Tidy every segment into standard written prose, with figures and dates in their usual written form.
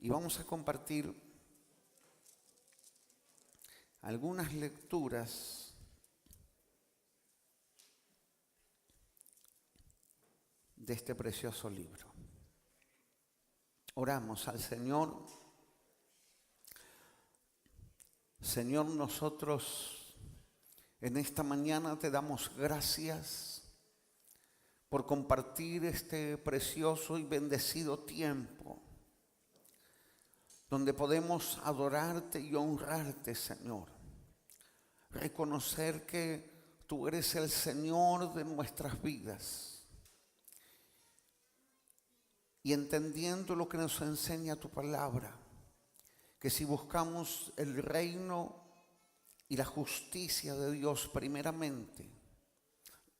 y vamos a compartir algunas lecturas de este precioso libro. Oramos al Señor. Señor, nosotros en esta mañana te damos gracias por compartir este precioso y bendecido tiempo donde podemos adorarte y honrarte, Señor. Reconocer que tú eres el Señor de nuestras vidas. Y entendiendo lo que nos enseña tu palabra, que si buscamos el reino y la justicia de Dios primeramente,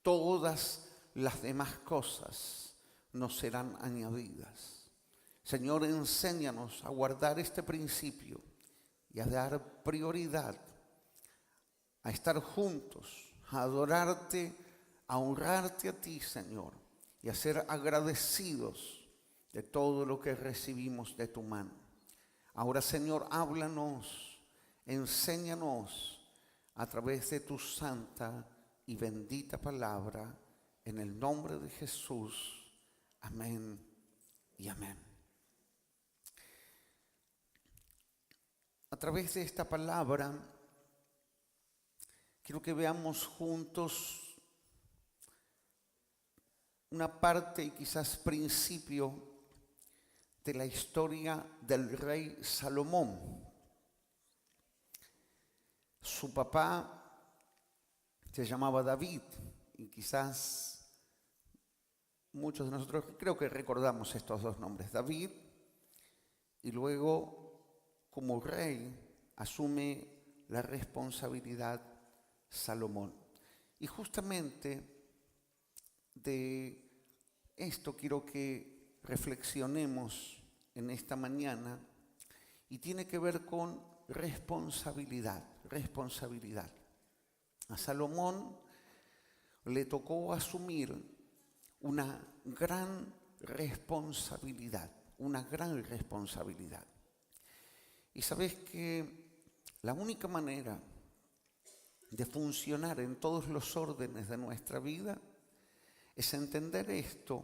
todas las demás cosas nos serán añadidas. Señor, enséñanos a guardar este principio y a dar prioridad a estar juntos, a adorarte, a honrarte a ti, Señor, y a ser agradecidos de todo lo que recibimos de tu mano. Ahora, Señor, háblanos, enséñanos a través de tu santa y bendita palabra, en el nombre de Jesús. Amén y amén. A través de esta palabra, quiero que veamos juntos una parte y quizás principio de la historia del rey Salomón. Su papá se llamaba David y quizás muchos de nosotros creo que recordamos estos dos nombres, David, y luego como rey asume la responsabilidad Salomón. Y justamente de esto quiero que reflexionemos en esta mañana, y tiene que ver con responsabilidad. A Salomón le tocó asumir una gran responsabilidad. Y sabes que la única manera de funcionar en todos los órdenes de nuestra vida es entender esto,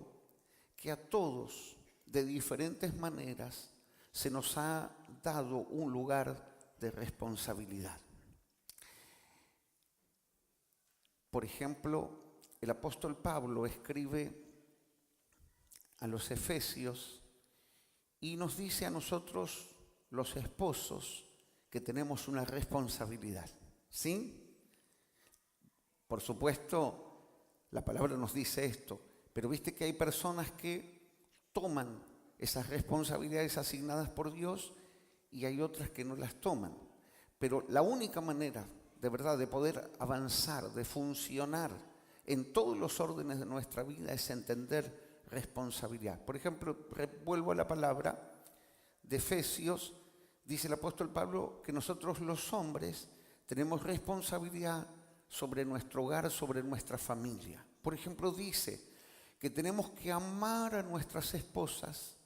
que a todos de diferentes maneras se nos ha dado un lugar de responsabilidad. Por ejemplo, el apóstol Pablo escribe a los Efesios y nos dice a nosotros, los esposos, que tenemos una responsabilidad, ¿sí? Por supuesto, la palabra nos dice esto, pero viste que hay personas que toman esas responsabilidades asignadas por Dios y hay otras que no las toman. Pero la única manera, de verdad, de poder avanzar, de funcionar en todos los órdenes de nuestra vida es entender responsabilidad. Por ejemplo, vuelvo a la palabra de Efesios. Dice el apóstol Pablo que nosotros los hombres tenemos responsabilidad sobre nuestro hogar, sobre nuestra familia. Por ejemplo, dice que tenemos que amar a nuestras esposas,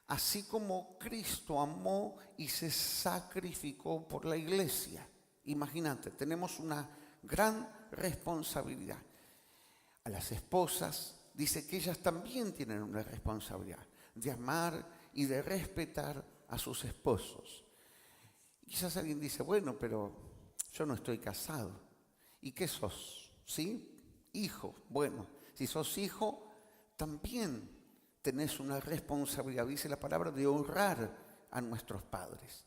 así como Cristo amó y se sacrificó por la iglesia. Imagínate, tenemos una gran responsabilidad. A las esposas dice que ellas también tienen una responsabilidad de amar y de respetar a sus esposos. Quizás alguien dice, bueno, pero yo no estoy casado. ¿Y qué sos? ¿Sí? Hijo. Bueno, si sos hijo, también tenés una responsabilidad, dice la palabra, de honrar a nuestros padres.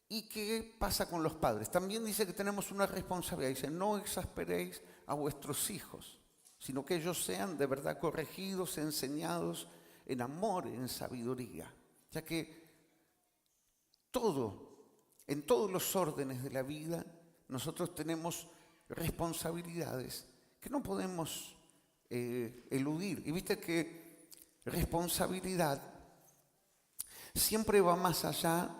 ¿Y qué pasa con los padres? También dice que tenemos una responsabilidad. Dice, no exasperéis a vuestros hijos, sino que ellos sean de verdad corregidos, enseñados en amor, en sabiduría. Ya que en todos los órdenes de la vida, nosotros tenemos responsabilidades que no podemos eludir. Y viste que responsabilidad siempre va más allá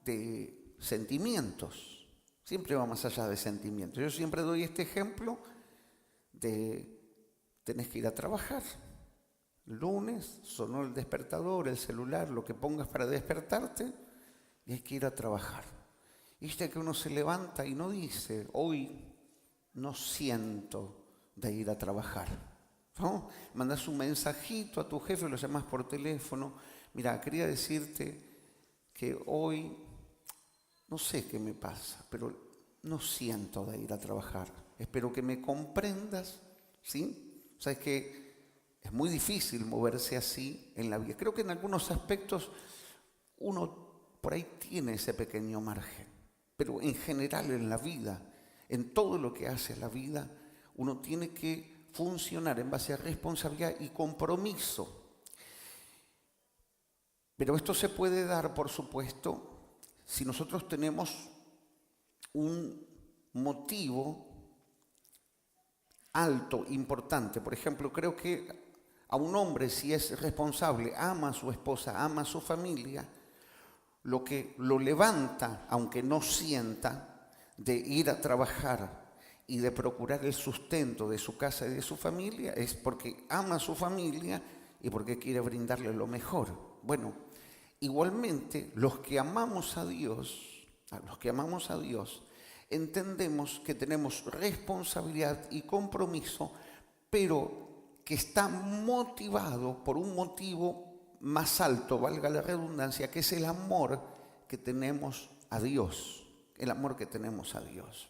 de sentimientos. Yo siempre doy este ejemplo de tenés que ir a trabajar. Lunes, sonó el despertador, el celular, lo que pongas para despertarte, y hay que ir a trabajar. Viste que uno se levanta y no dice, hoy no siento de ir a trabajar, ¿no? Mandas un mensajito a tu jefe, lo llamas por teléfono. Mira, quería decirte que hoy no sé qué me pasa, pero no siento de ir a trabajar. Espero que me comprendas, ¿sí? O sea, es que es muy difícil moverse así en la vida. Creo que en algunos aspectos uno por ahí tiene ese pequeño margen, pero en general en la vida, en todo lo que hace la vida, uno tiene que funcionar en base a responsabilidad y compromiso. Pero esto se puede dar, por supuesto, si nosotros tenemos un motivo alto, importante. Por ejemplo, creo que a un hombre, si es responsable, ama a su esposa, ama a su familia, lo que lo levanta, aunque no sienta, de ir a trabajar y de procurar el sustento de su casa y de su familia, es porque ama a su familia y porque quiere brindarle lo mejor. Bueno, igualmente, los que amamos a Dios, entendemos que tenemos responsabilidad y compromiso, pero que está motivado por un motivo más alto, valga la redundancia, que es el amor que tenemos a Dios. El amor que tenemos a Dios.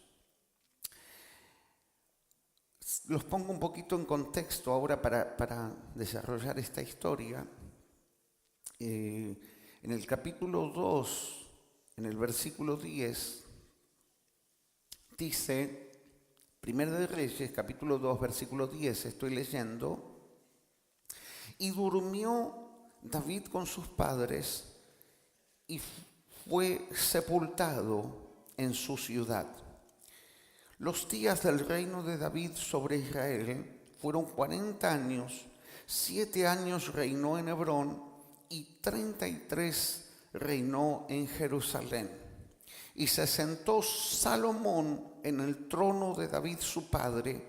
Los pongo un poquito en contexto ahora para desarrollar esta historia. En el capítulo 2, en el versículo 10, dice, Primera de Reyes, capítulo 2, versículo 10, estoy leyendo, y durmió David con sus padres y fue sepultado en su ciudad. Los días del reino de David sobre Israel fueron 40 años, 7 años reinó en Hebrón y 33 reinó en Jerusalén. Y se sentó Salomón en el trono de David su padre,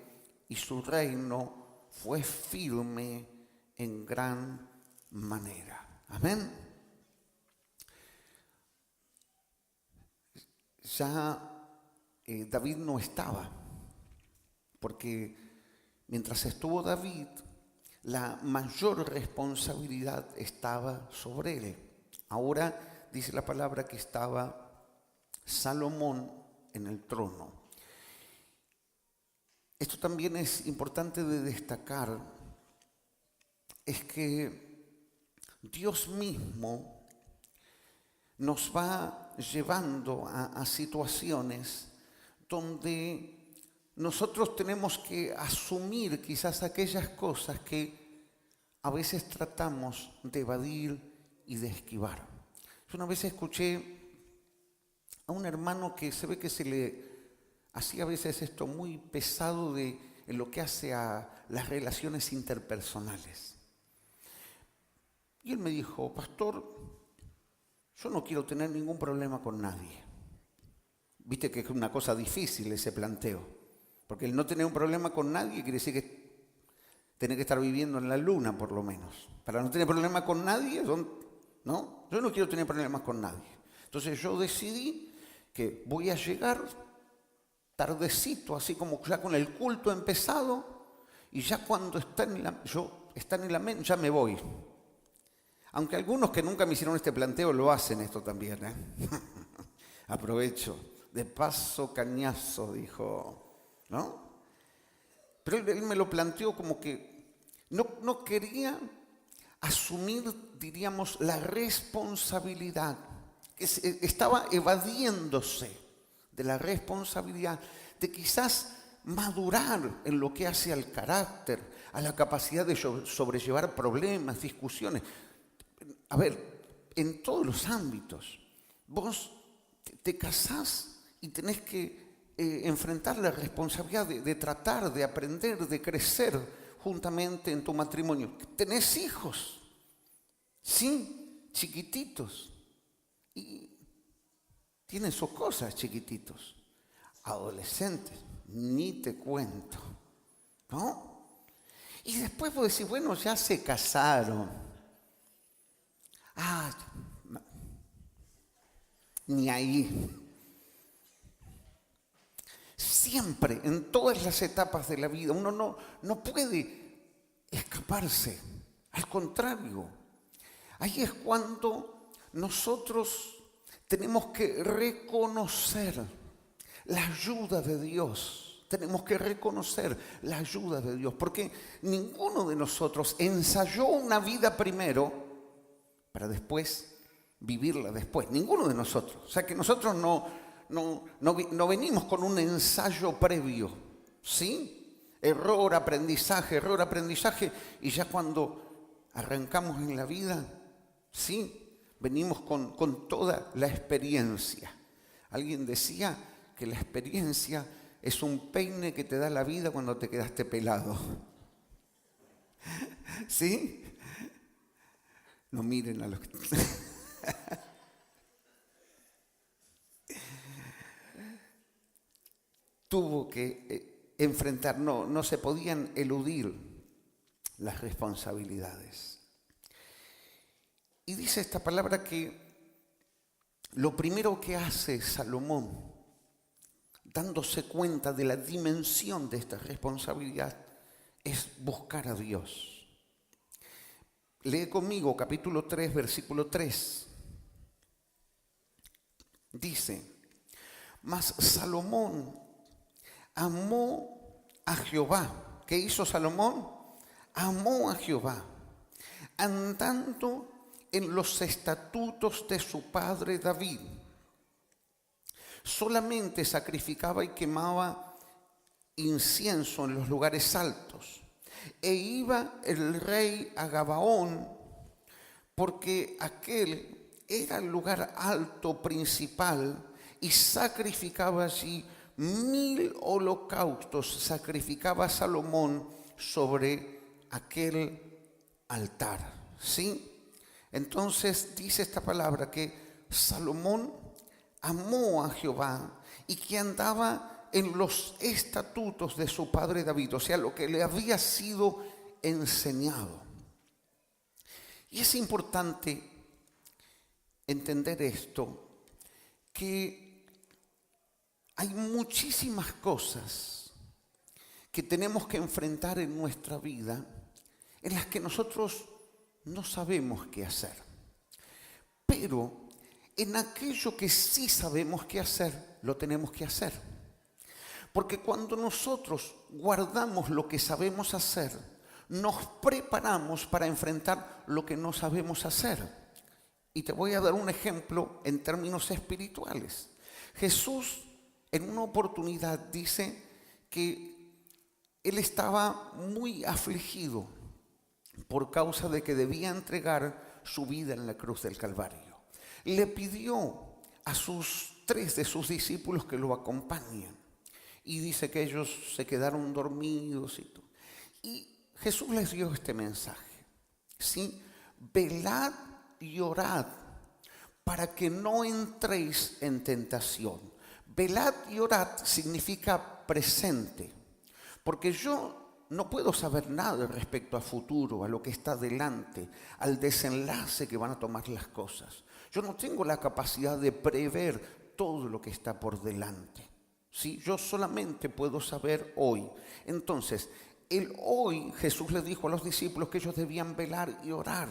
y su reino fue firme en gran manera. Amén. Ya David no estaba, porque mientras estuvo David, la mayor responsabilidad estaba sobre él. Ahora dice la palabra que estaba Salomón en el trono. Esto también es importante de destacar, es que Dios mismo nos va llevando a situaciones donde nosotros tenemos que asumir quizás aquellas cosas que a veces tratamos de evadir y de esquivar. Yo una vez escuché a un hermano que se ve que se le hacía a veces esto muy pesado en lo que hace a las relaciones interpersonales. Y él me dijo, pastor, yo no quiero tener ningún problema con nadie. Viste que es una cosa difícil ese planteo, porque el no tener un problema con nadie quiere decir que tenés que estar viviendo en la luna por lo menos. Para no tener problema con nadie, ¿no? Yo no quiero tener problemas con nadie. Entonces yo decidí que voy a llegar tardecito, así como ya con el culto empezado, y ya cuando está en la mente, ya me voy. Aunque algunos que nunca me hicieron este planteo lo hacen esto también, ¿eh? Aprovecho, de paso cañazo, dijo, ¿no? Pero él me lo planteó como que no quería asumir, diríamos, la responsabilidad. Estaba evadiéndose de la responsabilidad de quizás madurar en lo que hace al carácter, a la capacidad de sobrellevar problemas, discusiones. A ver, en todos los ámbitos, vos te casás y tenés que enfrentar la responsabilidad de tratar, de aprender, de crecer juntamente en tu matrimonio. Tenés hijos, sí, chiquititos. Y tienen sus cosas chiquititos. Adolescentes, ni te cuento, ¿no? Y después vos decís, bueno, ya se casaron. Ni ahí. Siempre, en todas las etapas de la vida, uno no puede escaparse. Al contrario, ahí es cuando nosotros tenemos que reconocer la ayuda de Dios. Tenemos que reconocer la ayuda de Dios, porque ninguno de nosotros ensayó una vida primero para después vivirla después. Ninguno de nosotros. O sea que nosotros no venimos con un ensayo previo, ¿sí? Error, aprendizaje, y ya cuando arrancamos en la vida, ¿sí? Venimos con toda la experiencia. Alguien decía que la experiencia es un peine que te da la vida cuando te quedaste pelado. ¿Sí? No miren a los que... Tuvo que enfrentar, no se podían eludir las responsabilidades. Y dice esta palabra que lo primero que hace Salomón, dándose cuenta de la dimensión de esta responsabilidad, es buscar a Dios. Lee conmigo capítulo 3, versículo 3. Dice, mas Salomón amó a Jehová. ¿Qué hizo Salomón? Amó a Jehová, andando en los estatutos de su padre David. Solamente sacrificaba y quemaba incienso en los lugares altos. E iba el rey a Gabaón, porque aquel era el lugar alto principal, y sacrificaba allí 1000 holocaustos. Sacrificaba a Salomón sobre aquel altar. ¿Sí? Entonces dice esta palabra que Salomón amó a Jehová y que andaba en los estatutos de su padre David, o sea, lo que le había sido enseñado. Y es importante entender esto, que hay muchísimas cosas que tenemos que enfrentar en nuestra vida en las que nosotros no sabemos qué hacer. Pero en aquello que sí sabemos qué hacer, lo tenemos que hacer. Porque cuando nosotros guardamos lo que sabemos hacer, nos preparamos para enfrentar lo que no sabemos hacer. Y te voy a dar un ejemplo en términos espirituales. Jesús en una oportunidad dice que él estaba muy afligido por causa de que debía entregar su vida en la cruz del Calvario. Le pidió a sus 3 de sus discípulos que lo acompañen. Y dice que ellos se quedaron dormidos y todo. Y Jesús les dio este mensaje. ¿Sí? Velad y orad para que no entréis en tentación. Velad y orad significa presente. Porque yo no puedo saber nada respecto a futuro, a lo que está delante, al desenlace que van a tomar las cosas. Yo no tengo la capacidad de prever todo lo que está por delante. ¿Sí? Yo solamente puedo saber hoy. Entonces, el hoy Jesús le dijo a los discípulos que ellos debían velar y orar.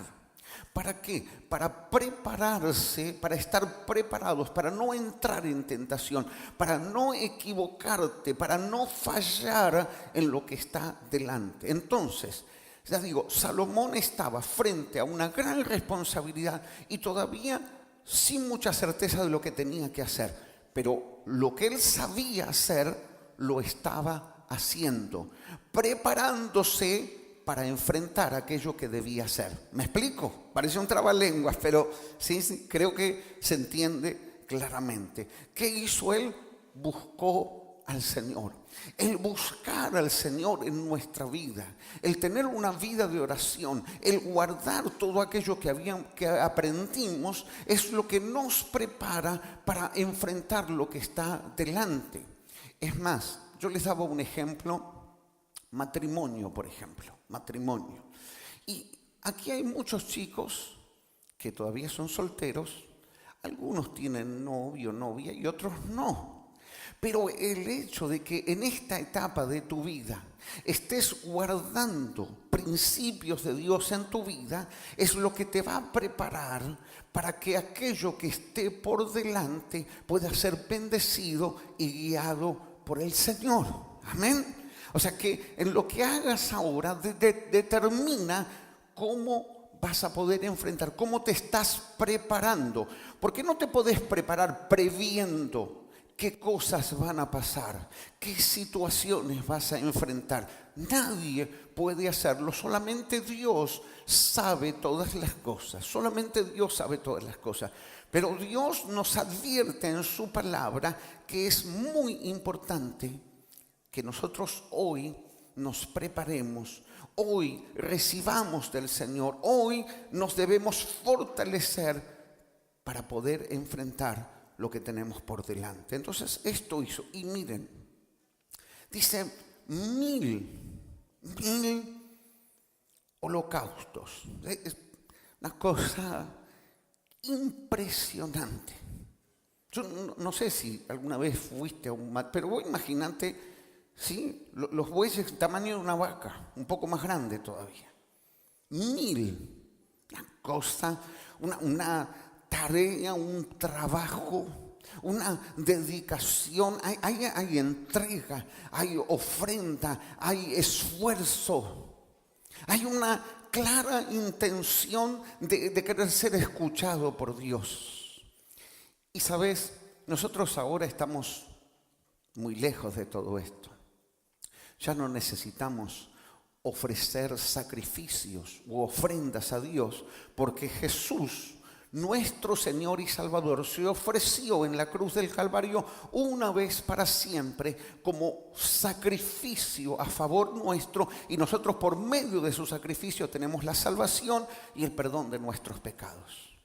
¿Para qué? Para prepararse, para estar preparados, para no entrar en tentación, para no equivocarte, para no fallar en lo que está delante. Entonces, ya digo, Salomón estaba frente a una gran responsabilidad y todavía sin mucha certeza de lo que tenía que hacer. Pero lo que él sabía hacer, lo estaba haciendo, preparándose para enfrentar aquello que debía hacer. ¿Me explico? Parece un trabalenguas, pero sí, creo que se entiende claramente. ¿Qué hizo él? Buscó al Señor. El buscar al Señor en nuestra vida, el tener una vida de oración, el guardar todo aquello que aprendimos, es lo que nos prepara para enfrentar lo que está delante. Es más, yo les daba un ejemplo, matrimonio, por ejemplo. matrimonio. Y aquí hay muchos chicos que todavía son solteros, algunos tienen novio, novia y otros no. Pero el hecho de que en esta etapa de tu vida estés guardando principios de Dios en tu vida es lo que te va a preparar para que aquello que esté por delante pueda ser bendecido y guiado por el Señor. Amén. O sea que en lo que hagas ahora determina cómo vas a poder enfrentar, cómo te estás preparando. Porque no te podés preparar previendo qué cosas van a pasar, qué situaciones vas a enfrentar. Nadie puede hacerlo, solamente Dios sabe todas las cosas, solamente Dios sabe todas las cosas. Pero Dios nos advierte en su palabra que es muy importante que nosotros hoy nos preparemos, hoy recibamos del Señor, hoy nos debemos fortalecer para poder enfrentar lo que tenemos por delante. Entonces esto hizo, y miren, dice 1000 holocaustos. Es una cosa impresionante. Yo no sé si alguna vez fuiste a un pero vos imaginate, ¿sí? Los bueyes tamaño de una vaca, un poco más grande todavía. 1000, una cosa, una tarea, un trabajo, una dedicación, hay entrega, hay ofrenda, hay esfuerzo, hay una clara intención de querer ser escuchado por Dios. Y sabes, nosotros ahora estamos muy lejos de todo esto. Ya no necesitamos ofrecer sacrificios u ofrendas a Dios porque Jesús, nuestro Señor y Salvador, se ofreció en la cruz del Calvario una vez para siempre como sacrificio a favor nuestro, y nosotros por medio de su sacrificio tenemos la salvación y el perdón de nuestros pecados.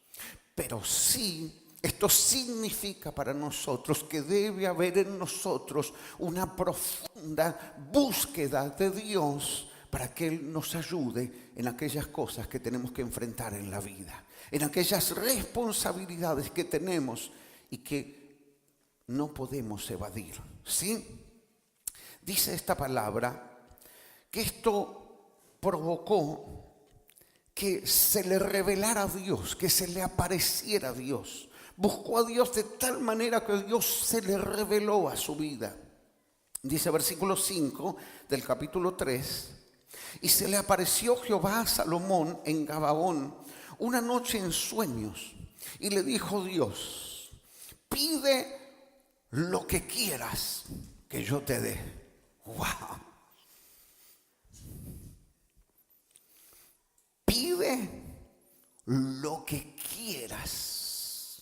Pero sí, esto significa para nosotros que debe haber en nosotros una profunda búsqueda de Dios para que Él nos ayude en aquellas cosas que tenemos que enfrentar en la vida, en aquellas responsabilidades que tenemos y que no podemos evadir. ¿Sí? Dice esta palabra que esto provocó que se le revelara a Dios, que se le apareciera a Dios. Buscó a Dios de tal manera que Dios se le reveló a su vida. Dice versículo 5 del capítulo 3. Y se le apareció Jehová a Salomón en Gabaón una noche en sueños. Y le dijo Dios: pide lo que quieras que yo te dé. ¡Wow! Pide lo que quieras.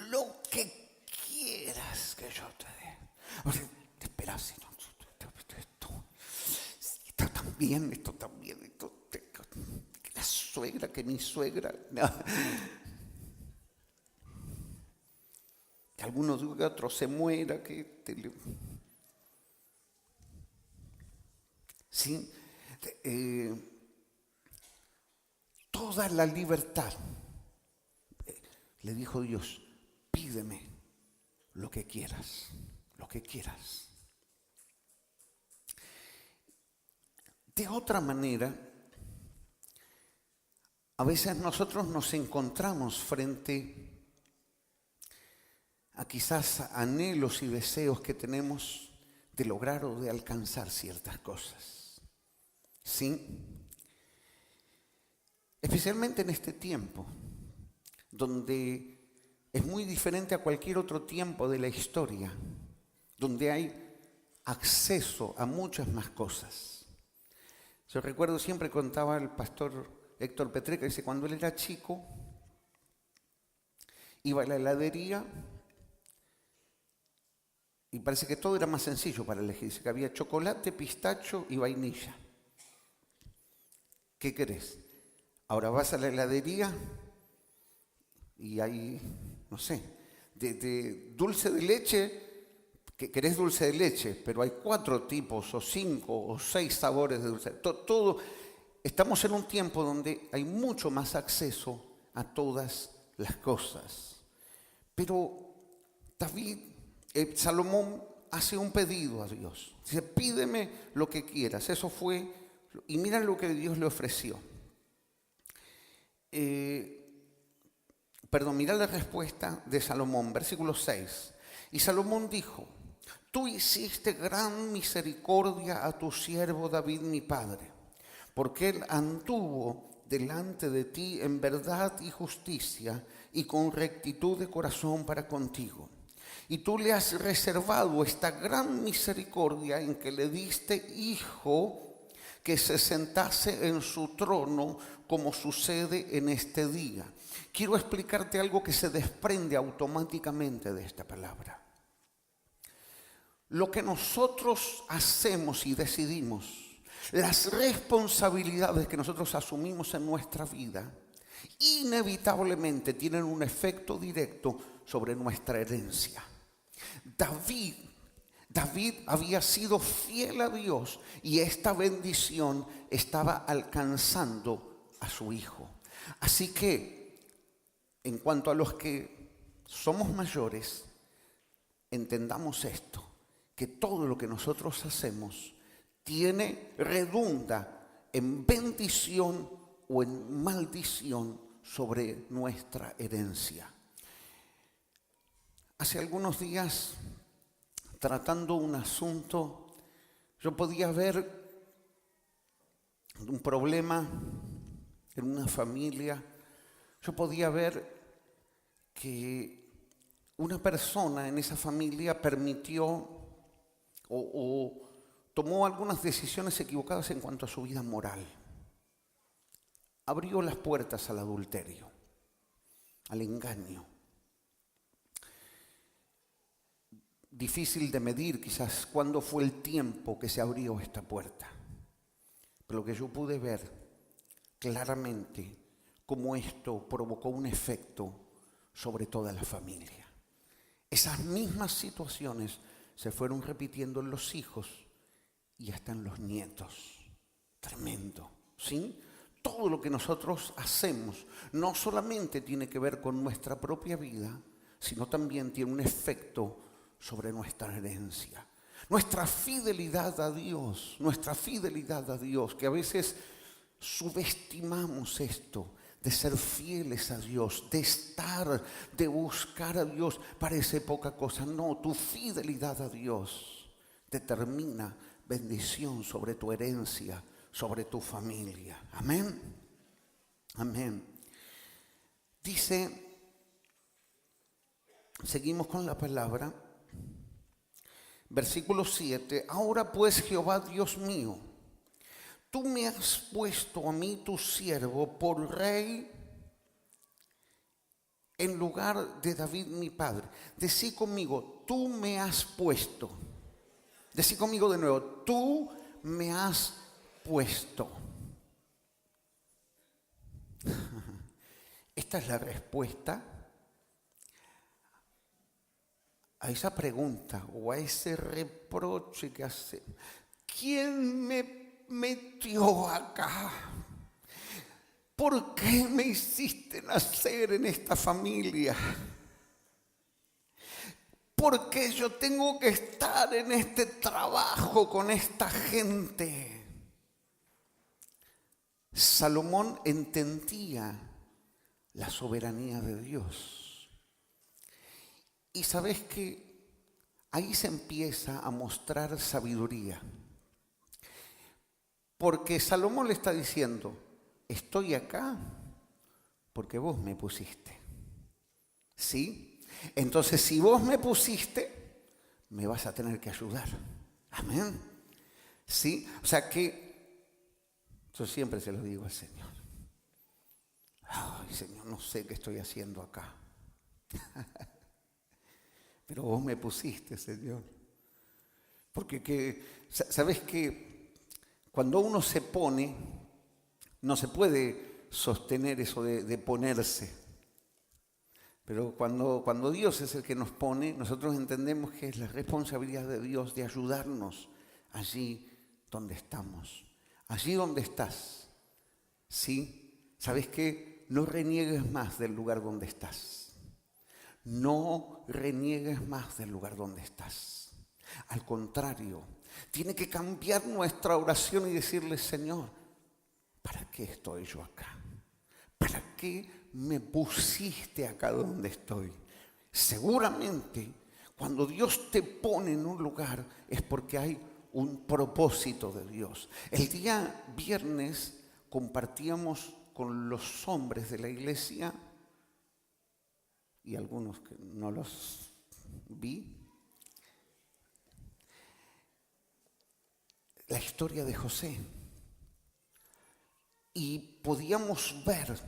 Lo que quieras que yo te dé. O sea, espera, si no, esto también, la suegra, que mi suegra. No. Que alguno diga, otro se muera, ¿sí? Toda la libertad. Le dijo Dios: pídeme lo que quieras, lo que quieras. De otra manera, a veces nosotros nos encontramos frente a quizás anhelos y deseos que tenemos de lograr o de alcanzar ciertas cosas. ¿Sí? Especialmente en este tiempo, donde es muy diferente a cualquier otro tiempo de la historia, donde hay acceso a muchas más cosas. Yo recuerdo, siempre contaba el pastor Héctor Petreca, dice, cuando él era chico, iba a la heladería y parece que todo era más sencillo para elegir. Dice que había chocolate, pistacho y vainilla. ¿Qué querés? Ahora vas a la heladería y hay, no sé, de dulce de leche que querés dulce de leche, pero hay 4 tipos o 5 o 6 sabores de dulce. Todo, estamos en un tiempo donde hay mucho más acceso a todas las cosas. Pero Salomón hace un pedido a Dios. Dice, pídeme lo que quieras. Eso fue, y mira lo que Dios le ofreció. Mira la respuesta de Salomón, versículo 6. Y Salomón dijo, tú hiciste gran misericordia a tu siervo David mi padre, porque él anduvo delante de ti en verdad y justicia y con rectitud de corazón para contigo. Y tú le has reservado esta gran misericordia en que le diste hijo que se sentase en su trono como sucede en este día. Quiero explicarte algo que se desprende automáticamente de esta palabra. Lo que nosotros hacemos y decidimos, las responsabilidades que nosotros asumimos en nuestra vida, inevitablemente tienen un efecto directo sobre nuestra herencia. David había sido fiel a Dios y esta bendición estaba alcanzando a su hijo. Así que, en cuanto a los que somos mayores, entendamos esto, que todo lo que nosotros hacemos redunda en bendición o en maldición sobre nuestra herencia. Hace algunos días, tratando un asunto, yo podía ver un problema en una familia. Yo podía ver que una persona en esa familia permitió o tomó algunas decisiones equivocadas en cuanto a su vida moral. Abrió las puertas al adulterio, al engaño. Difícil de medir quizás cuándo fue el tiempo que se abrió esta puerta. Pero lo que yo pude ver claramente, cómo esto provocó un efecto sobre toda la familia. Esas mismas situaciones se fueron repitiendo en los hijos y hasta en los nietos. Tremendo, ¿sí? Todo lo que nosotros hacemos no solamente tiene que ver con nuestra propia vida, sino también tiene un efecto sobre nuestra herencia. Nuestra fidelidad a Dios, que a veces subestimamos esto, de ser fieles a Dios, de buscar a Dios, parece poca cosa. No, tu fidelidad a Dios determina bendición sobre tu herencia, sobre tu familia. Amén. Amén. Dice, seguimos con la palabra. Versículo 7, ahora pues Jehová Dios mío, tú me has puesto a mí tu siervo por rey en lugar de David mi padre. Decí conmigo, tú me has puesto. Decí conmigo de nuevo, tú me has puesto. Esta es la respuesta a esa pregunta o a ese reproche que hace. ¿Quién me metió acá? ¿Por qué me hiciste nacer en esta familia? ¿Por qué yo tengo que estar en este trabajo con esta gente? Salomón entendía la soberanía de Dios. Y sabes que ahí se empieza a mostrar sabiduría. Porque Salomón le está diciendo, estoy acá porque vos me pusiste. ¿Sí? Entonces, si vos me pusiste, me vas a tener que ayudar. Amén. ¿Sí? O sea que yo siempre se lo digo al Señor. Ay, Señor, no sé qué estoy haciendo acá. Pero vos me pusiste, Señor. Porque ¿sabes qué? Cuando uno se pone, no se puede sostener eso de ponerse. Pero cuando Dios es el que nos pone, nosotros entendemos que es la responsabilidad de Dios de ayudarnos allí donde estamos. Allí donde estás, ¿sí? ¿Sabes qué? No reniegues más del lugar donde estás. No reniegues más del lugar donde estás. Al contrario, tiene que cambiar nuestra oración y decirle: Señor, ¿para qué estoy yo acá? ¿Para qué me pusiste acá donde estoy? Seguramente, cuando Dios te pone en un lugar es porque hay un propósito de Dios. El día viernes compartíamos con los hombres de la iglesia, y algunos que no los vi, la historia de José. Y podíamos ver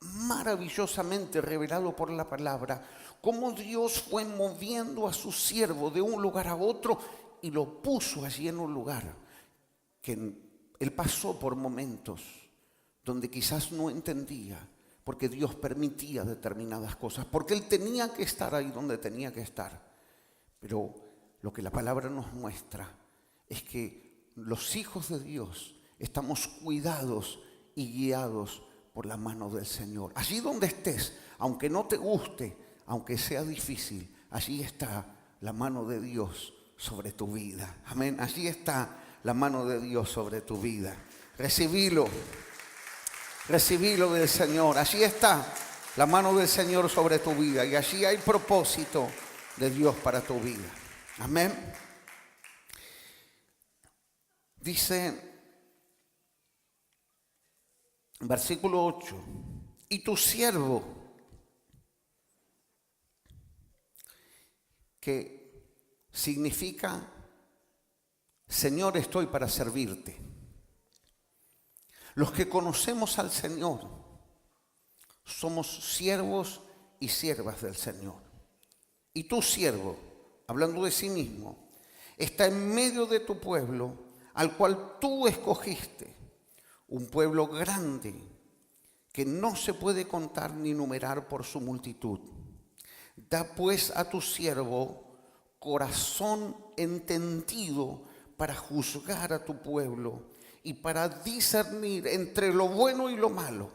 maravillosamente revelado por la palabra cómo Dios fue moviendo a su siervo de un lugar a otro y lo puso allí en un lugar que él pasó por momentos donde quizás no entendía, porque Dios permitía determinadas cosas, porque él tenía que estar ahí donde tenía que estar. Pero lo que la palabra nos muestra es que los hijos de Dios estamos cuidados y guiados por la mano del Señor. Allí donde estés, aunque no te guste, aunque sea difícil, allí está la mano de Dios sobre tu vida. Amén. Allí está la mano de Dios sobre tu vida. Recibilo del Señor. Allí está la mano del Señor sobre tu vida y allí hay propósito de Dios para tu vida. Amén. Dice versículo 8: y tu siervo, que significa: Señor, estoy para servirte. Los que conocemos al Señor somos siervos y siervas del Señor. Y tu siervo, hablando de sí mismo, está en medio de tu pueblo, al cual tú escogiste, un pueblo grande que no se puede contar ni numerar por su multitud. Da pues a tu siervo corazón entendido para juzgar a tu pueblo y para discernir entre lo bueno y lo malo,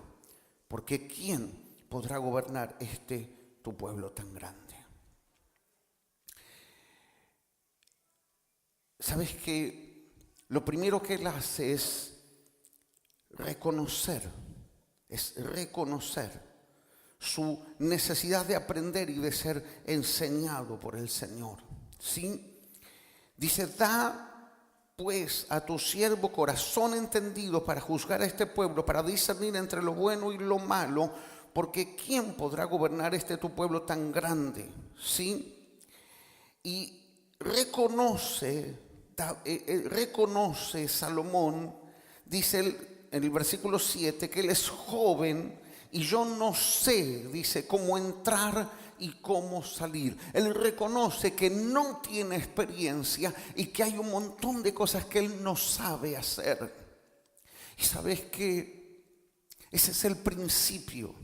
porque ¿quién podrá gobernar tu pueblo tan grande? ¿Sabes qué? Lo primero que él hace es reconocer su necesidad de aprender y de ser enseñado por el Señor. ¿Sí? Dice: da pues a tu siervo corazón entendido para juzgar a este pueblo, para discernir entre lo bueno y lo malo, porque ¿quién podrá gobernar tu pueblo tan grande? ¿Sí? Y reconoce Salomón, dice en el versículo 7, que él es joven y yo no sé, dice, cómo entrar y cómo salir. Él reconoce que no tiene experiencia y que hay un montón de cosas que él no sabe hacer. Y sabes que ese es el principio.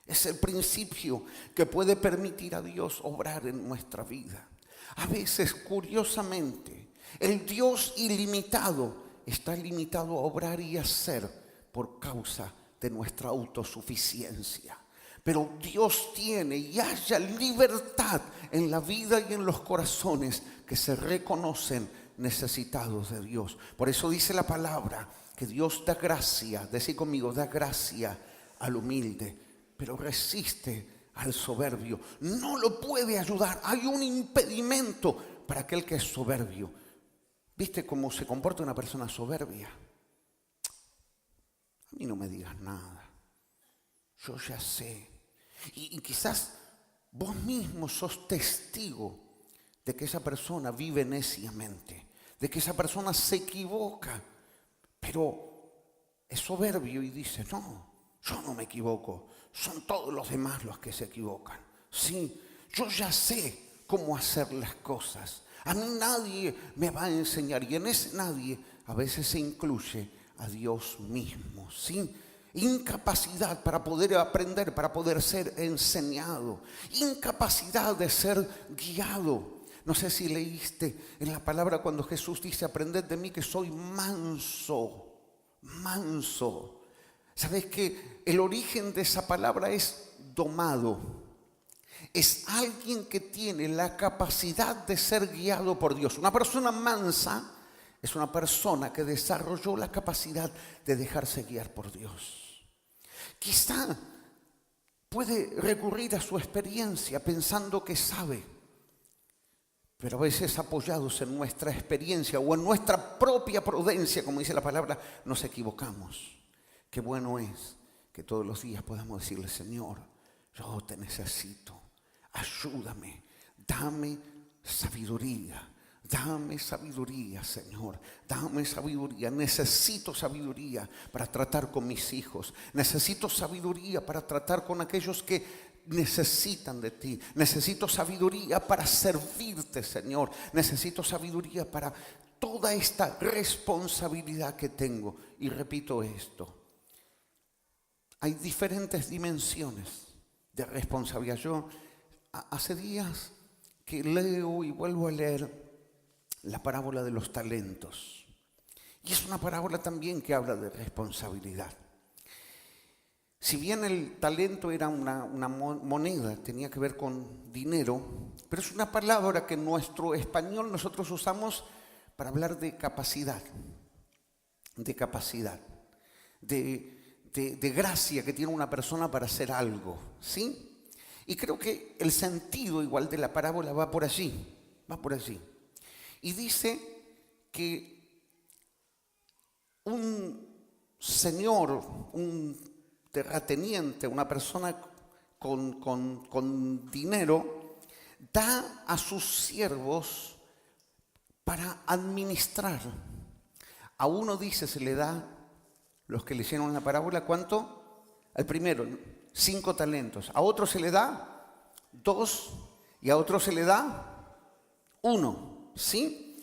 Es el principio que puede permitir a Dios obrar en nuestra vida. A veces, curiosamente, el Dios ilimitado está limitado a obrar y hacer por causa de nuestra autosuficiencia. Pero Dios tiene y haya libertad en la vida y en los corazones que se reconocen necesitados de Dios. Por eso dice la palabra que Dios da gracia, decí conmigo, da gracia al humilde, pero resiste al soberbio. No lo puede ayudar. Hay un impedimento para aquel que es soberbio. ¿Viste cómo se comporta una persona soberbia? A mí no me digas nada. Yo ya sé. Y quizás vos mismo sos testigo de que esa persona vive neciamente, de que esa persona se equivoca, pero es soberbio y dice: no, yo no me equivoco, son todos los demás los que se equivocan. Sí, yo ya sé cómo hacer las cosas. A mí nadie me va a enseñar, y en ese nadie a veces se incluye a Dios mismo, ¿sí? incapacidad para poder aprender, para poder ser enseñado, incapacidad de ser guiado. No sé si leíste en la palabra cuando Jesús dice: aprended de mí que soy manso, manso. ¿Sabes que el origen de esa palabra es domado? Es alguien que tiene la capacidad de ser guiado por Dios. Una persona mansa es una persona que desarrolló la capacidad de dejarse guiar por Dios. Quizá puede recurrir a su experiencia pensando que sabe, pero a veces apoyados en nuestra experiencia o en nuestra propia prudencia, como dice la palabra, nos equivocamos. Qué bueno es que todos los días podamos decirle: Señor, yo te necesito, ayúdame, dame sabiduría. Dame sabiduría, Señor, dame sabiduría. Necesito sabiduría para tratar con mis hijos. Necesito sabiduría para tratar con aquellos que necesitan de ti. Necesito sabiduría para servirte, Señor. Necesito sabiduría para toda esta responsabilidad que tengo. Y repito esto: hay diferentes dimensiones de responsabilidad. Yo hace días que leo y vuelvo a leer la parábola de los talentos. Y es una parábola también que habla de responsabilidad. Si bien el talento era una moneda, tenía que ver con dinero, pero es una palabra que en nuestro español nosotros usamos para hablar de capacidad, de gracia que tiene una persona para hacer algo, ¿sí? Y creo que el sentido igual de la parábola va por allí, Y dice que un señor, un terrateniente, una persona con dinero, da a sus siervos para administrar. A uno dice se le da, los que leyeron la parábola, ¿cuánto? Al primero, 5 talentos. A otro se le da 2 y a otro se le da 1. ¿Sí?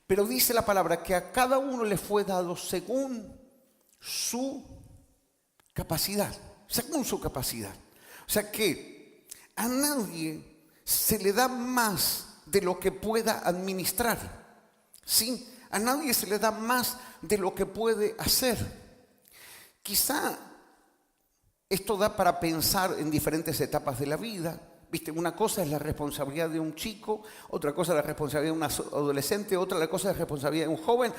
Pero dice la palabra que a cada uno le fue dado según su capacidad. O sea que a nadie se le da más de lo que pueda administrar. ¿Sí? A nadie se le da más de lo que puede hacer. Quizá esto da para pensar en diferentes etapas de la vida. ¿Viste? Una cosa es la responsabilidad de un chico, otra cosa es la responsabilidad de un adolescente, otra cosa es la responsabilidad de un joven,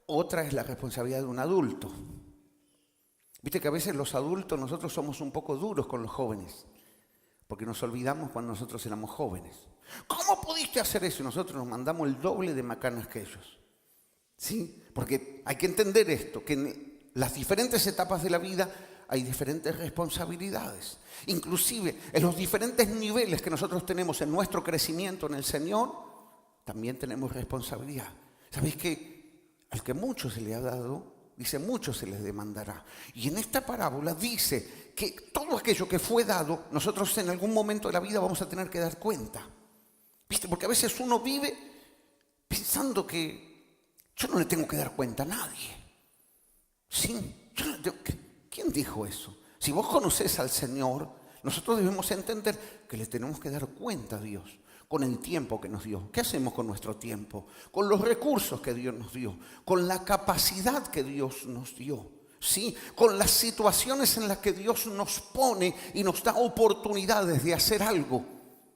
otra es la responsabilidad de un adulto. ¿Viste que a veces los adultos nosotros somos un poco duros con los jóvenes? Porque nos olvidamos cuando nosotros éramos jóvenes. ¿Cómo pudiste hacer eso? Y nosotros nos mandamos el doble de macanas que ellos. ¿Sí? Porque hay que entender esto, que en las diferentes etapas de la vida hay diferentes responsabilidades. Inclusive en los diferentes niveles que nosotros tenemos en nuestro crecimiento en el Señor, también tenemos responsabilidad. ¿Sabéis que al que mucho se le ha dado, dice, mucho se les demandará? Y en esta parábola dice que todo aquello que fue dado, nosotros en algún momento de la vida vamos a tener que dar cuenta. ¿Viste? Porque a veces uno vive pensando que yo no le tengo que dar cuenta a nadie. ¿Sí? ¿Quién dijo eso? Si vos conocés al Señor, nosotros debemos entender que le tenemos que dar cuenta a Dios con el tiempo que nos dio. ¿Qué hacemos con nuestro tiempo? Con los recursos que Dios nos dio, con la capacidad que Dios nos dio, ¿sí? Con las situaciones en las que Dios nos pone y nos da oportunidades de hacer algo,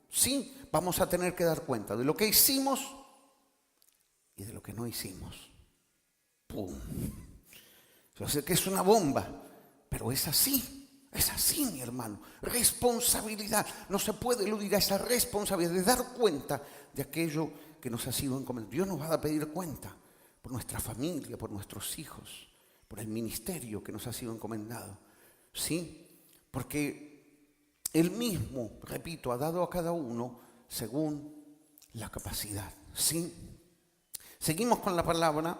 ¿sí? Vamos a tener que dar cuenta de lo que hicimos y de lo que no hicimos. ¡Pum! Yo sé que es una bomba, pero es así, mi hermano. Responsabilidad, no se puede eludir a esa responsabilidad de dar cuenta de aquello que nos ha sido encomendado. Dios nos va a pedir cuenta por nuestra familia, por nuestros hijos, por el ministerio que nos ha sido encomendado, ¿sí? Porque Él mismo, repito, ha dado a cada uno según la capacidad, ¿sí? Seguimos con la palabra,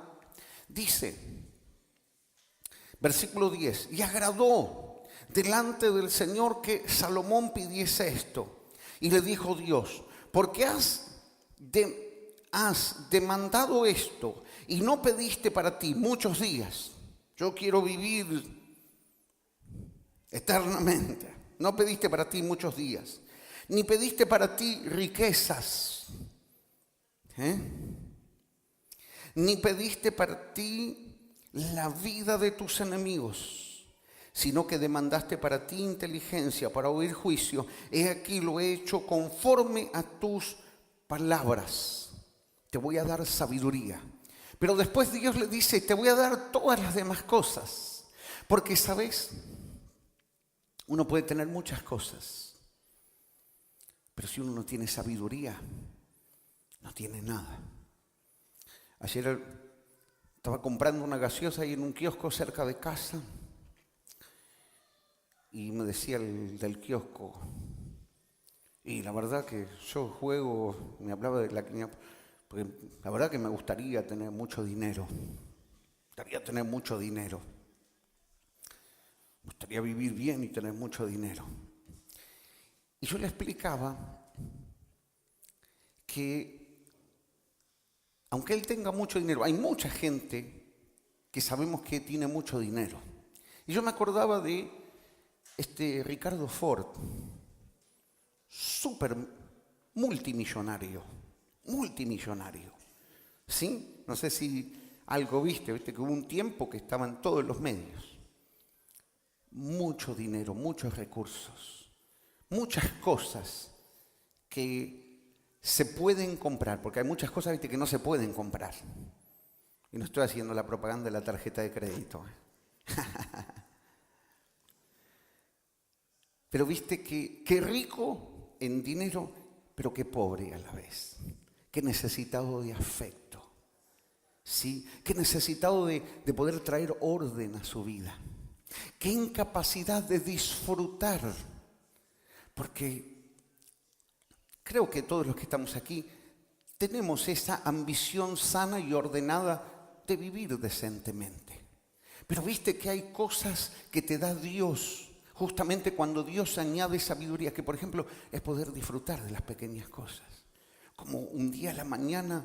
dice... Versículo 10, y agradó delante del Señor que Salomón pidiese esto. Y le dijo Dios, porque has demandado esto y no pediste para ti muchos días. Yo quiero vivir eternamente. No pediste para ti muchos días, ni pediste para ti riquezas, ni pediste para ti la vida de tus enemigos, sino que demandaste para ti inteligencia para oír juicio. He aquí lo he hecho conforme a tus palabras. Te voy a dar sabiduría. Pero después Dios le dice, te voy a dar todas las demás cosas. Porque, ¿sabes? Uno puede tener muchas cosas, pero si uno no tiene sabiduría, no tiene nada. Ayer estaba comprando una gaseosa ahí en un kiosco cerca de casa y me decía el del kiosco, y la verdad que yo juego, me hablaba de la quiniela, porque la verdad que me gustaría tener mucho dinero. Me gustaría vivir bien y tener mucho dinero. Y yo le explicaba que aunque él tenga mucho dinero, hay mucha gente que sabemos que tiene mucho dinero. Y yo me acordaba de Ricardo Ford, súper multimillonario, ¿sí? No sé si algo viste que hubo un tiempo que estaban todos en los medios. Mucho dinero, muchos recursos, muchas cosas que se pueden comprar, porque hay muchas cosas que no se pueden comprar. Y no estoy haciendo la propaganda de la tarjeta de crédito. Pero viste que rico en dinero, pero que pobre a la vez, que necesitado de afecto, ¿sí? Que necesitado de poder traer orden a su vida, que incapacidad de disfrutar, porque creo que todos los que estamos aquí tenemos esa ambición sana y ordenada de vivir decentemente. Pero viste que hay cosas que te da Dios, justamente cuando Dios añade sabiduría, que por ejemplo es poder disfrutar de las pequeñas cosas. Como un día a la mañana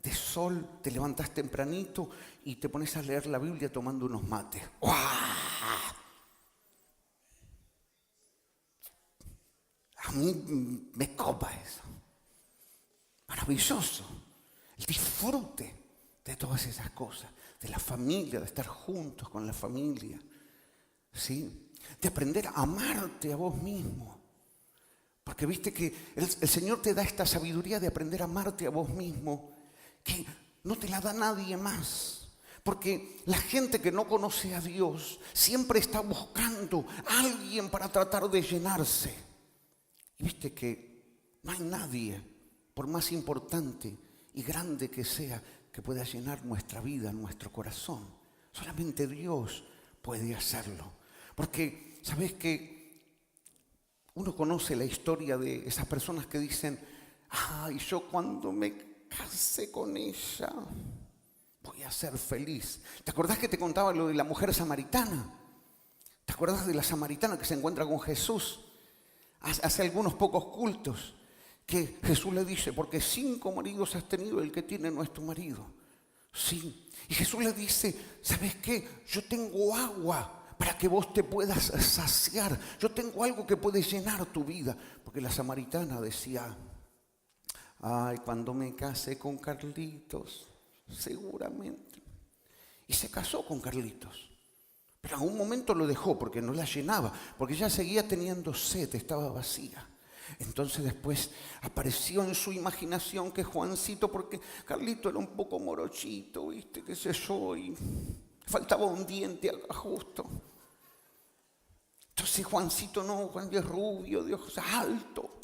de sol, te levantás tempranito y te pones a leer la Biblia tomando unos mates. ¡Wow! A mí me copa eso. Maravilloso. El disfrute de todas esas cosas, de la familia, de estar juntos con la familia, ¿sí? De aprender a amarte a vos mismo. Porque viste que el Señor te da esta sabiduría de aprender a amarte a vos mismo, que no te la da nadie más. Porque la gente que no conoce a Dios siempre está buscando a alguien para tratar de llenarse. Y viste que no hay nadie, por más importante y grande que sea, que pueda llenar nuestra vida, nuestro corazón. Solamente Dios puede hacerlo. Porque, ¿sabes qué? Uno conoce la historia de esas personas que dicen, ay, yo cuando me case con ella voy a ser feliz. ¿Te acordás que te contaba lo de la mujer samaritana? ¿Te acordás de la samaritana que se encuentra con Jesús hace algunos pocos cultos? Que Jesús le dice, porque 5 maridos has tenido, el que tiene no es tu marido. Sí. Y Jesús le dice, ¿sabes qué? Yo tengo agua para que vos te puedas saciar. Yo tengo algo que puede llenar tu vida. Porque la samaritana decía, ay, cuando me casé con Carlitos, seguramente. Y se casó con Carlitos. Pero en un momento lo dejó porque no la llenaba, porque ya seguía teniendo sed, estaba vacía. Entonces después apareció en su imaginación que Juancito, porque Carlito era un poco morochito, ¿viste? Qué sé yo, y faltaba un diente justo. Entonces Juancito no, Juan es rubio, de ojos alto.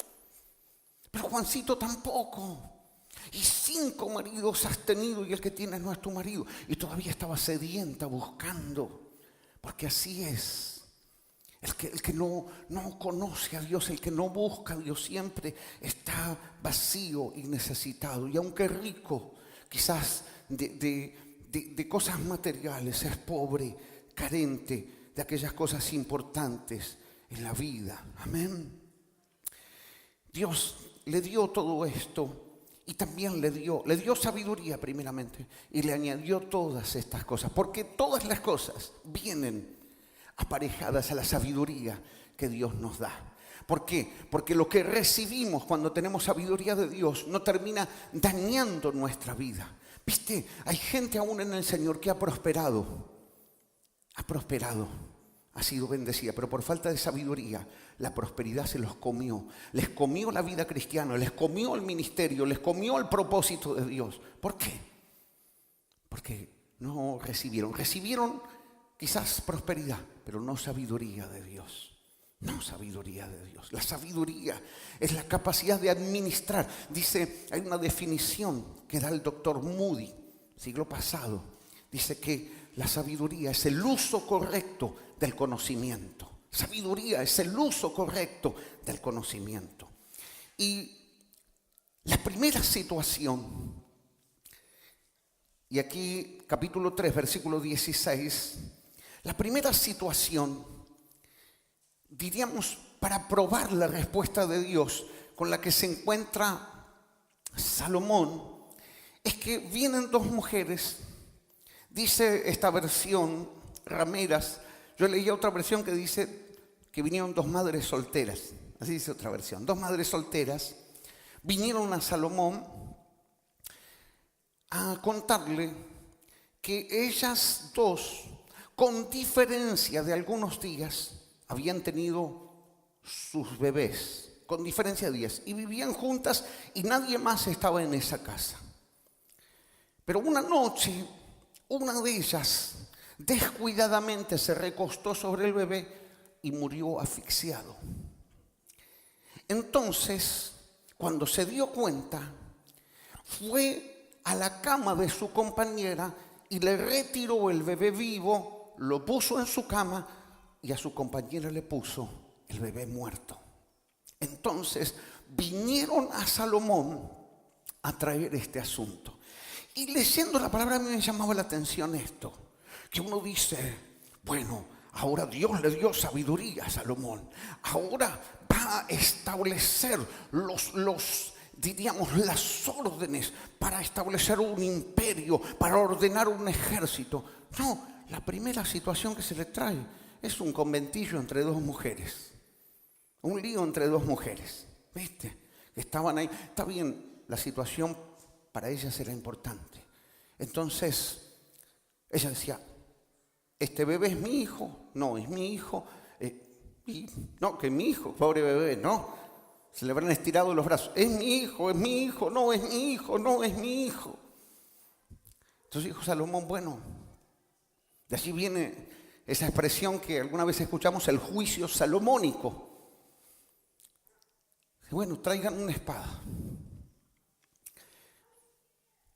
Pero Juancito tampoco. Y 5 maridos has tenido y el que tienes no es tu marido. Y todavía estaba sedienta buscando. Porque así es. El que no conoce a Dios, el que no busca a Dios siempre está vacío y necesitado. Y aunque rico, quizás de cosas materiales, es pobre, carente de aquellas cosas importantes en la vida. Amén. Dios le dio todo esto y también le dio sabiduría primeramente y le añadió todas estas cosas, porque todas las cosas vienen aparejadas a la sabiduría que Dios nos da. ¿Por qué? Porque lo que recibimos cuando tenemos sabiduría de Dios no termina dañando nuestra vida. ¿Viste? Hay gente aún en el Señor que ha prosperado, ha sido bendecida, pero por falta de sabiduría, la prosperidad se los comió. Les comió la vida cristiana, les comió el ministerio, les comió el propósito de Dios. ¿Por qué? Porque no recibieron. Recibieron quizás prosperidad, pero no sabiduría de Dios. No sabiduría de Dios. La sabiduría es la capacidad de administrar. Dice, hay una definición que da el doctor Moody, siglo pasado. Dice que la sabiduría es el uso correcto del conocimiento. Sabiduría es el uso correcto del conocimiento. Y la primera situación, y aquí capítulo 3, versículo 16, la primera situación, diríamos, para probar la respuesta de Dios con la que se encuentra Salomón, es que vienen dos mujeres. Dice esta versión, rameras. Yo leía otra versión que dice que vinieron dos madres solteras. Así dice otra versión. Dos madres solteras vinieron a Salomón a contarle que ellas dos, con diferencia de algunos días, habían tenido sus bebés, con diferencia de días, y vivían juntas y nadie más estaba en esa casa. Pero una noche, una de ellas descuidadamente se recostó sobre el bebé y murió asfixiado. Entonces, cuando se dio cuenta, fue a la cama de su compañera y le retiró el bebé vivo, lo puso en su cama y a su compañera le puso el bebé muerto. Entonces vinieron a Salomón a traer este asunto. Y leyendo la palabra a mí me llamaba la atención esto, que uno dice, bueno, ahora Dios le dio sabiduría a Salomón. Ahora va a establecer diríamos, las órdenes para establecer un imperio, para ordenar un ejército. No, la primera situación que se le trae es un conventillo entre dos mujeres. Un lío entre dos mujeres. ¿Viste? Que estaban ahí. Está bien, la situación para ellas era importante. Entonces, ella decía, ¿este bebé es mi hijo? No, es mi hijo. No, que mi hijo, pobre bebé, no. Se le habrán estirado los brazos. Es mi hijo, no, es mi hijo, no, es mi hijo. Entonces dijo Salomón, bueno, de allí viene esa expresión que alguna vez escuchamos, el juicio salomónico. Bueno, traigan una espada.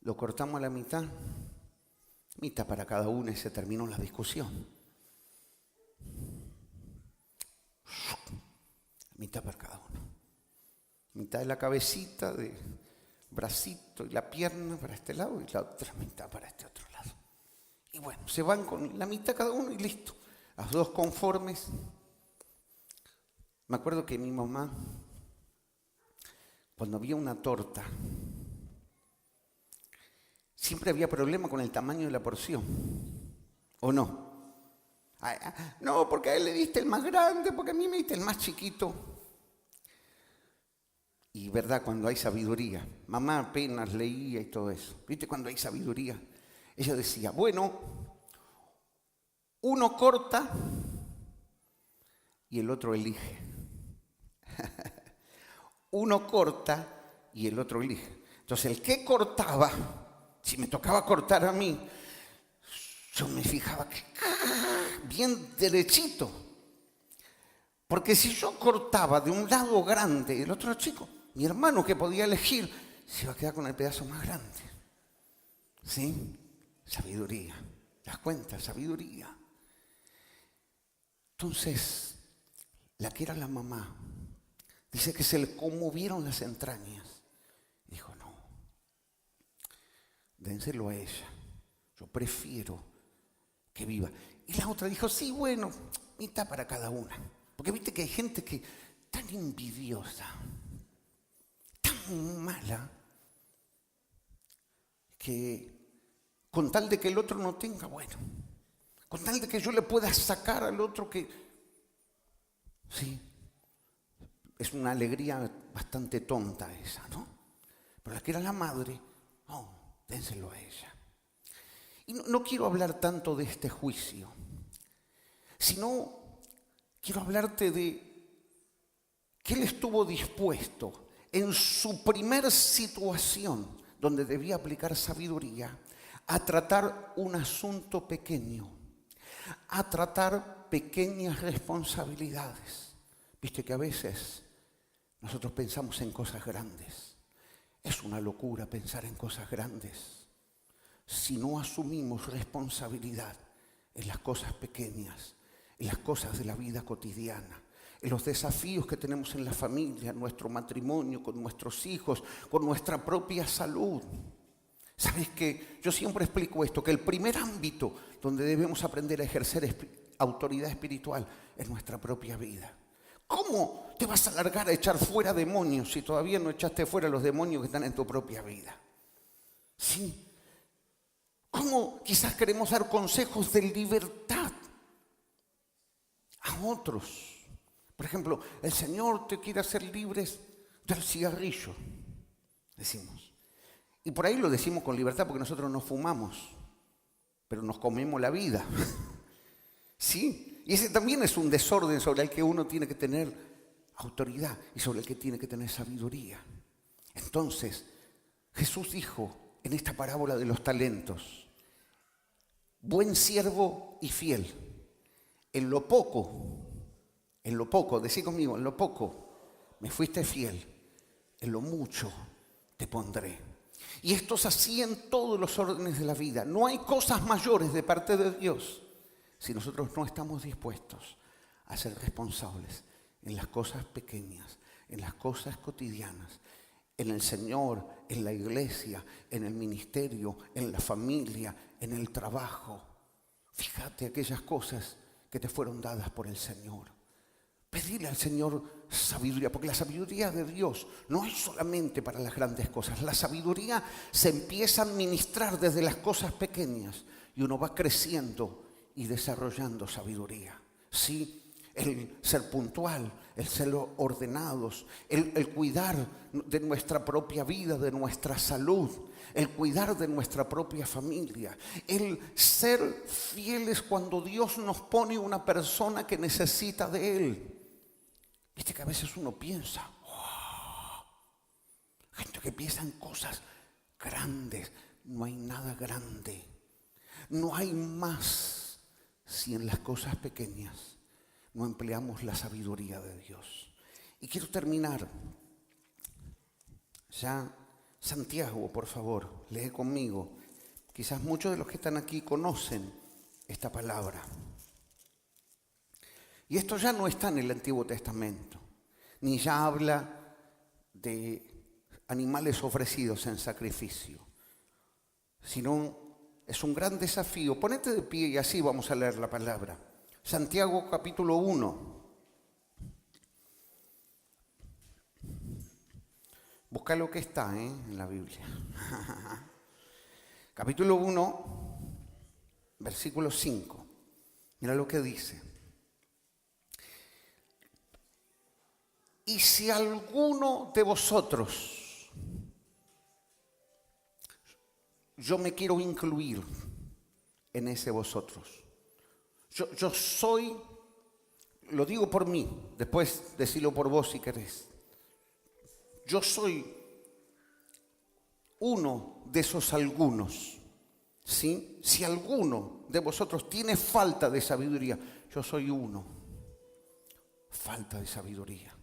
Lo cortamos a la mitad para cada uno y se terminó la discusión. Mitad para cada uno. Mitad de la cabecita, de bracito y la pierna para este lado y la otra mitad para este otro lado. Y bueno, se van con la mitad cada uno y listo. Las dos conformes. Me acuerdo que mi mamá, cuando había una torta, siempre había problema con el tamaño de la porción. ¿O no? No, porque a él le diste el más grande, porque a mí me diste el más chiquito. Y verdad, cuando hay sabiduría, mamá apenas leía y todo eso. ¿Viste? Cuando hay sabiduría, ella decía, bueno, uno corta y el otro elige. Uno corta y el otro elige. Entonces el que cortaba, si me tocaba cortar a mí, yo me fijaba que bien derechito. Porque si yo cortaba de un lado grande y el otro chico, mi hermano que podía elegir se iba a quedar con el pedazo más grande. ¿Sí? Sabiduría. ¿Te das cuenta? Sabiduría. Entonces, la que era la mamá, dice que se le conmovieron las entrañas. Dijo, no, dénselo a ella. Yo prefiero que viva. Y la otra dijo, sí, bueno, mitad para cada una. Porque viste que hay gente que tan envidiosa, tan mala, que con tal de que el otro no tenga, bueno, Con tal de que yo le pueda sacar al otro que... Sí, es una alegría bastante tonta esa, ¿no? Pero la que era la madre, no, dénselo a ella. Y no quiero hablar tanto de este juicio, sino quiero hablarte de que él estuvo dispuesto en su primer situación donde debía aplicar sabiduría a tratar un asunto pequeño, a tratar pequeñas responsabilidades. Viste que a veces nosotros pensamos en cosas grandes. Es una locura pensar en cosas grandes si no asumimos responsabilidad en las cosas pequeñas, en las cosas de la vida cotidiana, en los desafíos que tenemos en la familia, en nuestro matrimonio, con nuestros hijos, con nuestra propia salud. ¿Sabes qué? Yo siempre explico esto, que el primer ámbito donde debemos aprender a ejercer autoridad espiritual es nuestra propia vida. ¿Cómo te vas a largar a echar fuera demonios si todavía no echaste fuera los demonios que están en tu propia vida? Sí. ¿Cómo quizás queremos dar consejos de libertad a otros? Por ejemplo, el Señor te quiere hacer libres del cigarrillo, decimos. Y por ahí lo decimos con libertad porque nosotros no fumamos, pero nos comemos la vida. ¿Sí? Y ese también es un desorden sobre el que uno tiene que tener autoridad y sobre el que tiene que tener sabiduría. Entonces, Jesús dijo en esta parábola de los talentos: buen siervo y fiel, en lo poco, decí conmigo, en lo poco me fuiste fiel, en lo mucho te pondré. Y esto es así en todos los órdenes de la vida. No hay cosas mayores de parte de Dios si nosotros no estamos dispuestos a ser responsables en las cosas pequeñas, en las cosas cotidianas, en el Señor, en la iglesia, en el ministerio, en la familia, en el trabajo. Fíjate aquellas cosas que te fueron dadas por el Señor. Pedirle al Señor sabiduría, porque la sabiduría de Dios no es solamente para las grandes cosas. La sabiduría se empieza a administrar desde las cosas pequeñas y uno va creciendo y desarrollando sabiduría. Sí, el ser puntual, el ser ordenados, el cuidar de nuestra propia vida, de nuestra salud, el cuidar de nuestra propia familia, el ser fieles cuando Dios nos pone una persona que necesita de Él. Viste que a veces uno piensa, gente que piensa en cosas grandes. No hay nada grande, no hay más si en las cosas pequeñas no empleamos la sabiduría de Dios. Y quiero terminar. Ya, Santiago, por favor, lee conmigo. Quizás muchos de los que están aquí conocen esta palabra. Y esto ya no está en el Antiguo Testamento, ni ya habla de animales ofrecidos en sacrificio, sino es un gran desafío. Ponete de pie y así vamos a leer la palabra. Santiago capítulo 1. Busca lo que está en la Biblia. Capítulo 1, versículo 5. Mira lo que dice. Y si alguno de vosotros, yo me quiero incluir en ese vosotros. Yo soy, lo digo por mí, después decilo por vos si querés. Yo soy uno de esos algunos, ¿sí? Si alguno de vosotros tiene falta de sabiduría, yo soy uno. Falta de sabiduría.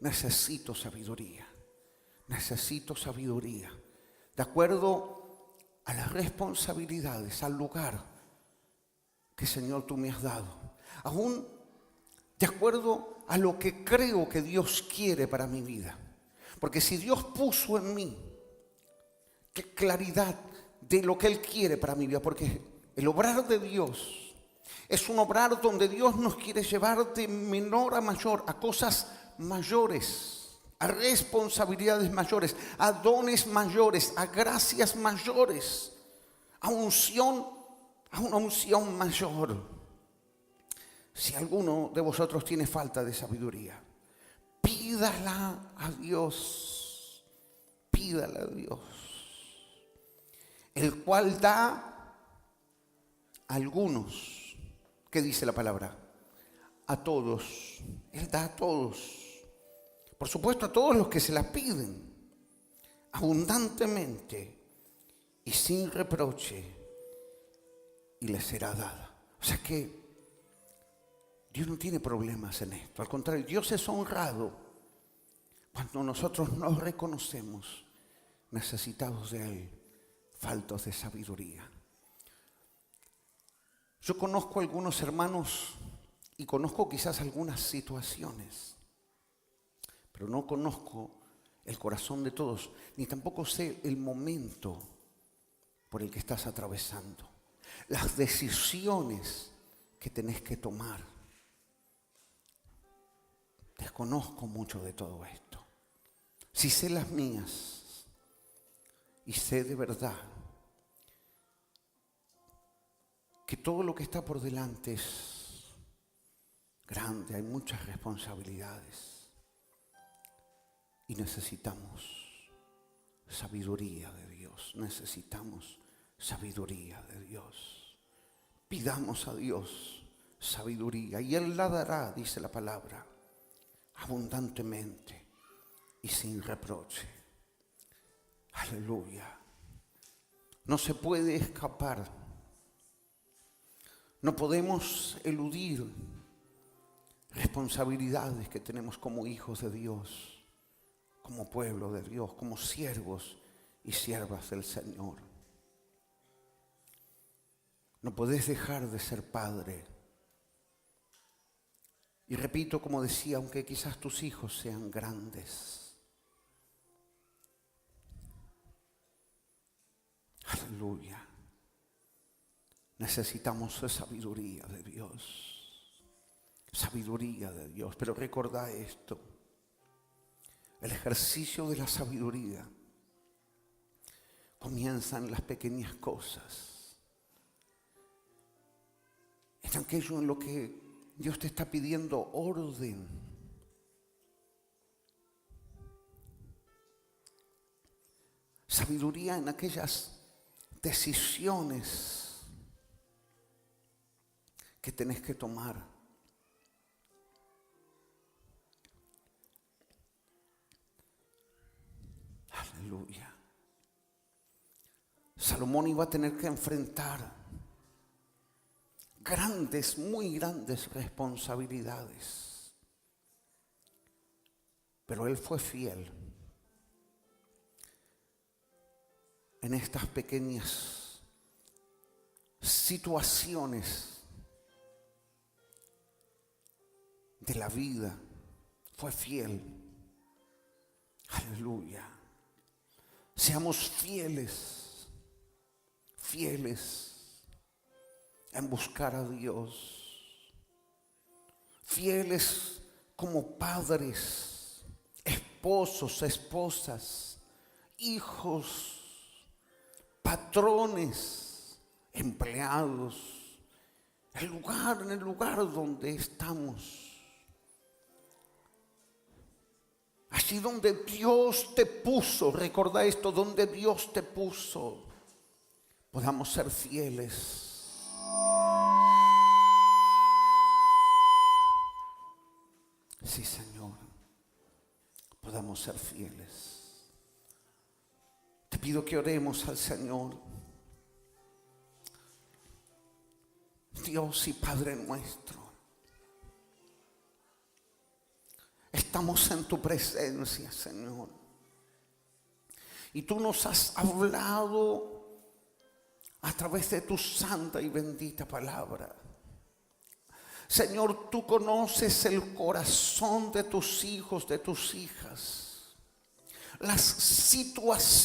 Necesito sabiduría. Necesito sabiduría. De acuerdo a las responsabilidades, al lugar que, Señor, tú me has dado. Aún de acuerdo a lo que creo que Dios quiere para mi vida. Porque si Dios puso en mí qué claridad de lo que Él quiere para mi vida, porque el obrar de Dios es un obrar donde Dios nos quiere llevar de menor a mayor, a cosas mayores, a responsabilidades mayores, a dones mayores, a gracias mayores, a unción a una unción mayor. Si alguno de vosotros tiene falta de sabiduría, pídala a Dios, pídala a Dios, el cual da a algunos. ¿Qué dice la palabra? A todos. Él da a todos. Por supuesto, a todos los que se la piden, abundantemente y sin reproche, y les será dada. O sea que Dios no tiene problemas en esto. Al contrario, Dios es honrado cuando nosotros nos reconocemos necesitados de Él, faltos de sabiduría. Yo conozco a algunos hermanos y conozco quizás algunas situaciones, pero no conozco el corazón de todos, ni tampoco sé el momento por el que estás atravesando, las decisiones que tenés que tomar. Desconozco mucho de todo esto. Si sé las mías y sé de verdad que todo lo que está por delante es grande, hay muchas responsabilidades y necesitamos sabiduría de Dios, necesitamos sabiduría de Dios. Pidamos a Dios sabiduría y Él la dará, dice la palabra, abundantemente y sin reproche. Aleluya. No se puede escapar. No podemos eludir responsabilidades que tenemos como hijos de Dios, como pueblo de Dios, como siervos y siervas del Señor. No podés dejar de ser padre. Y repito, como decía, aunque quizás tus hijos sean grandes. Aleluya. Necesitamos sabiduría de Dios. Sabiduría de Dios. Pero recordá esto. El ejercicio de la sabiduría comienza en las pequeñas cosas. Es aquello en lo que Dios te está pidiendo orden. Sabiduría en aquellas decisiones que tenés que tomar. Aleluya. Salomón iba a tener que enfrentar grandes, muy grandes responsabilidades. Pero él fue fiel en estas pequeñas situaciones de la vida. Fue fiel. Aleluya. Seamos fieles, fieles en buscar a Dios, fieles como padres, esposos, esposas, hijos, patrones, empleados, en el lugar donde estamos. Allí donde Dios te puso, recuerda esto, donde Dios te puso, podamos ser fieles. Sí, Señor, podamos ser fieles. Te pido que oremos al Señor. Dios y Padre nuestro, estamos en tu presencia, Señor. Y tú nos has hablado a través de tu santa y bendita palabra. Señor, tú conoces el corazón de tus hijos, de tus hijas, las situaciones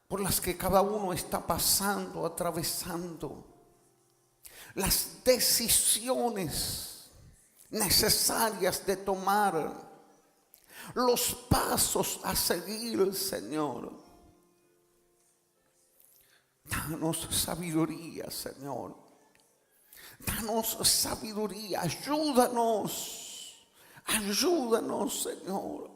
por las que cada uno está pasando, atravesando, las decisiones necesarias de tomar, los pasos a seguir, Señor. Danos sabiduría, Señor. Danos sabiduría. Ayúdanos. Ayúdanos, Señor.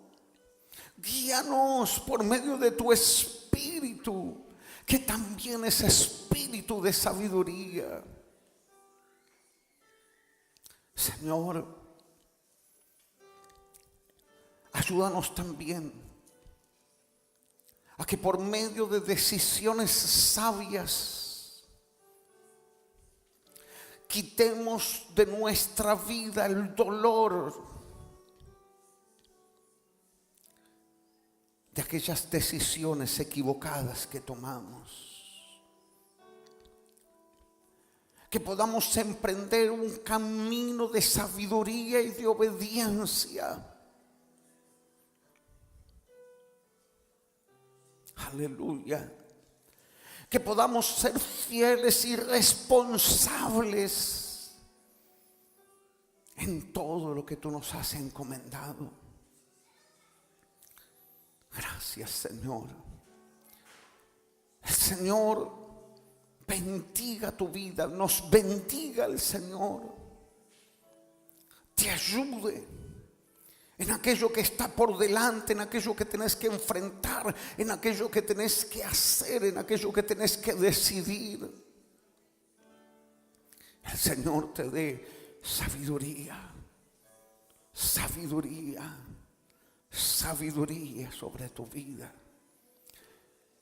Guíanos por medio de tu Espíritu, que también es espíritu de sabiduría. Señor, ayúdanos también a que por medio de decisiones sabias quitemos de nuestra vida el dolor de aquellas decisiones equivocadas que tomamos. Que podamos emprender un camino de sabiduría y de obediencia. Aleluya. Que podamos ser fieles y responsables en todo lo que tú nos has encomendado. Gracias, Señor. El Señor bendiga tu vida, nos bendiga el Señor. Te ayude en aquello que está por delante, en aquello que tenés que enfrentar, en aquello que tenés que hacer, en aquello que tenés que decidir. El Señor te dé sabiduría, sabiduría, sabiduría sobre tu vida.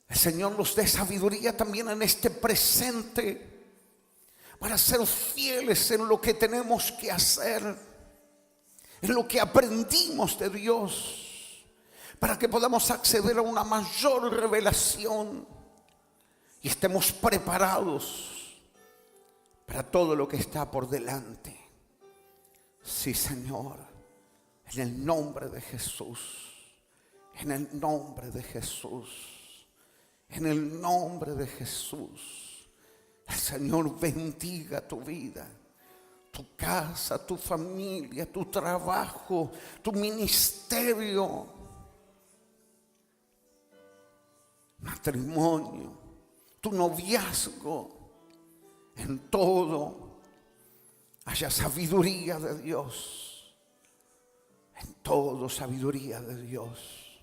El Señor nos dé sabiduría también en este presente para ser fieles en lo que tenemos que hacer, en lo que aprendimos de Dios, para que podamos acceder a una mayor revelación y estemos preparados para todo lo que está por delante. Sí, Señor, en el nombre de Jesús, en el nombre de Jesús. En el nombre de Jesús, el Señor bendiga tu vida, tu casa, tu familia, tu trabajo, tu ministerio, matrimonio, tu noviazgo. En todo haya sabiduría de Dios. En todo sabiduría de Dios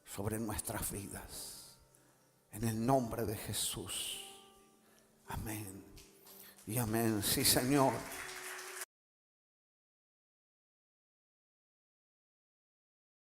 sobre nuestras vidas. En el nombre de Jesús. Amén. Y amén. Sí, Señor.